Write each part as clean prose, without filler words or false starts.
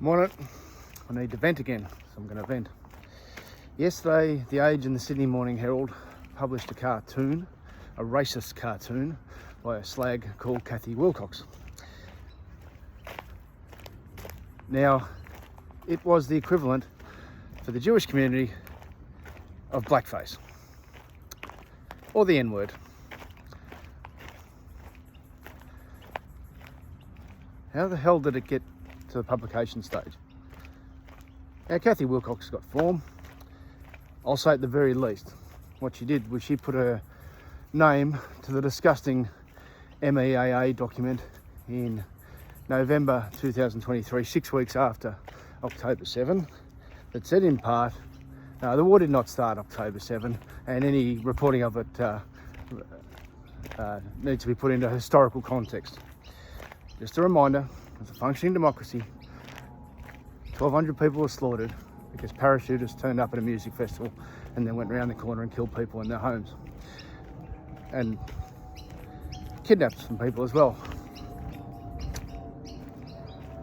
Morning. I need to vent again, so I'm going to vent. Yesterday, the Age and the Sydney Morning Herald published a cartoon, a racist cartoon, by a slag called Cathy Wilcox. Now, it was the equivalent for the Jewish community of blackface, or the N-word. How the hell did it get to the publication stage? Now, Cathy Wilcox got form. I'll say at the very least, what she did was she put her name to the disgusting MEAA document in November 2023, 6 weeks after October 7, that said in part, the war did not start October 7, and any reporting of it needs to be put into historical context. Just a reminder, it's a functioning democracy. 1,200 people were slaughtered because parachutists turned up at a music festival and then went around the corner and killed people in their homes. And kidnapped some people as well.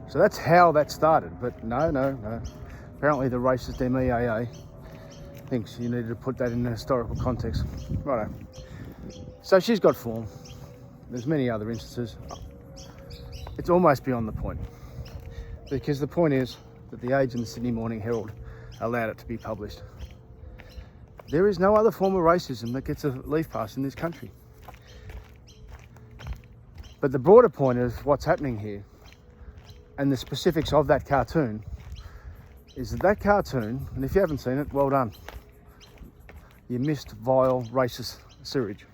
So that's how that started, but no. Apparently the racist MEAA thinks you needed to put that in a historical context. Righto. So she's got form. There's many other instances. It's almost beyond the point, because the point is that the Age and the Sydney Morning Herald allowed it to be published. There is no other form of racism that gets a leaf pass in this country. But the broader point of what's happening here, and the specifics of that cartoon, is that cartoon, and if you haven't seen it, well done. You missed vile racist sewage.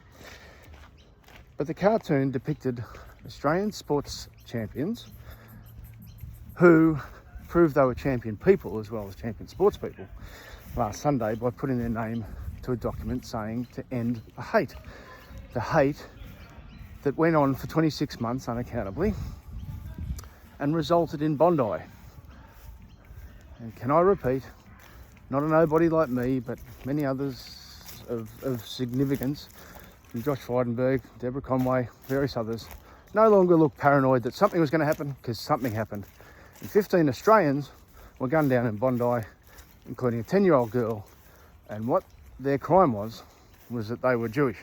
But the cartoon depicted Australian sports champions who proved they were champion people as well as champion sports people last Sunday by putting their name to a document saying to end the hate that went on for 26 months unaccountably and resulted in Bondi. And can I repeat, not a nobody like me, but many others of significance, from Josh Frydenberg, Deborah Conway, various others, no longer look paranoid that something was going to happen, because something happened. And 15 Australians were gunned down in Bondi, including a 10-year-old girl, and what their crime was that they were Jewish.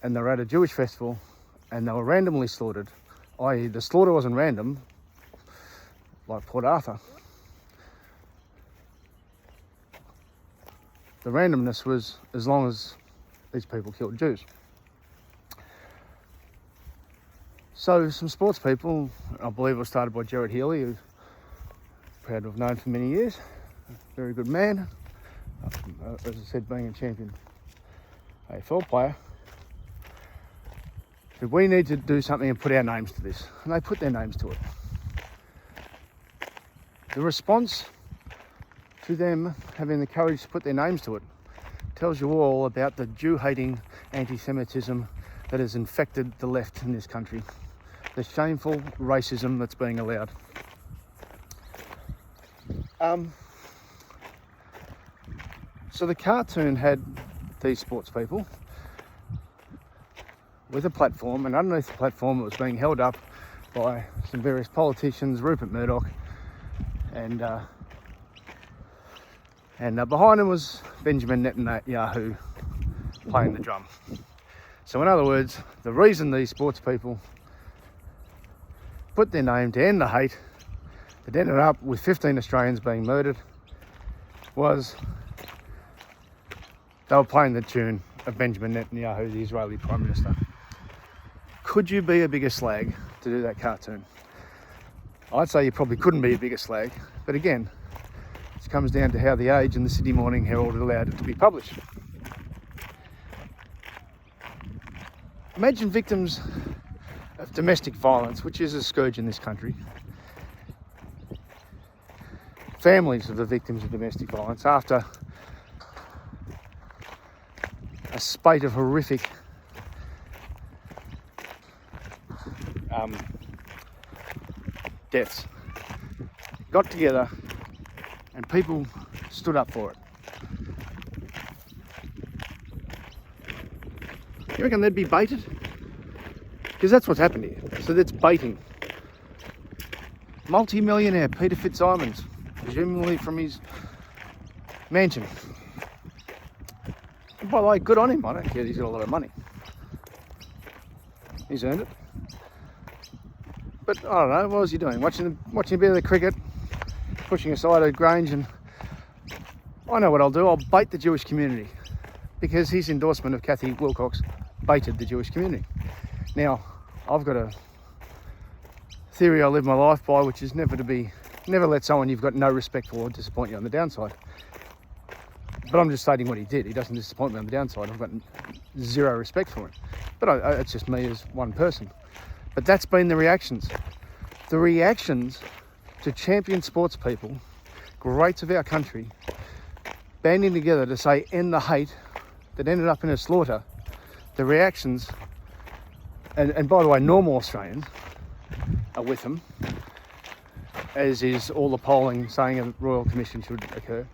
And they were at a Jewish festival, and they were randomly slaughtered, i.e. the slaughter wasn't random, like Port Arthur. The randomness was as long as these people killed Jews. So some sports people, I believe it was started by Jared Healy, who's proud to have known for many years, a very good man, as I said, being a champion AFL player, said we need to do something and put our names to this, and they put their names to it. The response to them having the courage to put their names to it tells you all about the Jew-hating antisemitism that has infected the left in this country. The shameful racism that's being allowed. So the cartoon had these sports people with a platform, and underneath the platform it was being held up by some various politicians, Rupert Murdoch, and behind him was Benjamin Netanyahu playing the drum. So in other words, the reason these sports people put their name to end the hate that ended up with 15 Australians being murdered was they were playing the tune of Benjamin Netanyahu, the Israeli Prime Minister. Could you be a bigger slag to do that cartoon? I'd say you probably couldn't be a bigger slag, but again, it comes down to how the Age and the Sydney Morning Herald allowed it to be published. Imagine victims of domestic violence, which is a scourge in this country. Families of the victims of domestic violence after a spate of horrific deaths got together and people stood up for it. You reckon they'd be baited? Because that's what's happened here. So that's baiting. multi-millionaire Peter Fitzsimons, presumably from his mansion. And by the way, good on him. I don't care that he's got a lot of money. He's earned it. But I don't know, what was he doing? Watching a bit of the cricket, pushing aside a Grange, and I know what I'll do. I'll bait the Jewish community, because his endorsement of Cathy Wilcox baited the Jewish community. Now, I've got a theory I live my life by, which is never let someone you've got no respect for disappoint you on the downside. But I'm just stating what he did. He doesn't disappoint me on the downside. I've got zero respect for him. But it's just me as one person. But that's been the reactions. The reactions to champion sports people, greats of our country, banding together to say end the hate that ended up in a slaughter. The reactions, and by the way, normal Australians are with them, as is all the polling saying a Royal Commission should occur.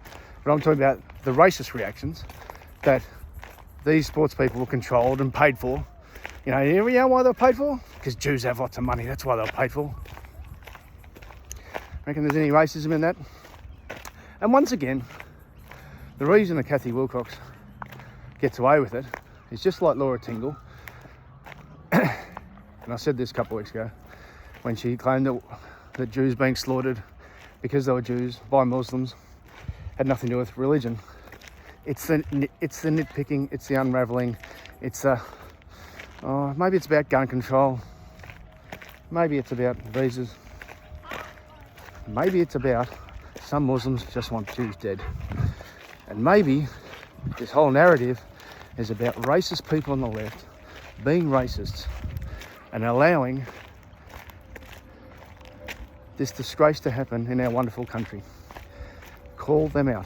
But I'm talking about the racist reactions that these sports people were controlled and paid for. You know why they were paid for? Because Jews have lots of money, that's why they were paid for. Reckon there's any racism in that? And once again, the reason that Cathy Wilcox gets away with it is just like Laura Tingle, and I said this a couple of weeks ago, when she claimed that Jews being slaughtered because they were Jews by Muslims had nothing to do with religion. It's the nitpicking, it's the unravelling, it's maybe it's about gun control, maybe it's about visas, maybe it's about some Muslims just want Jews dead, and maybe this whole narrative is about racist people on the left being racists and allowing this disgrace to happen in our wonderful country. Call them out.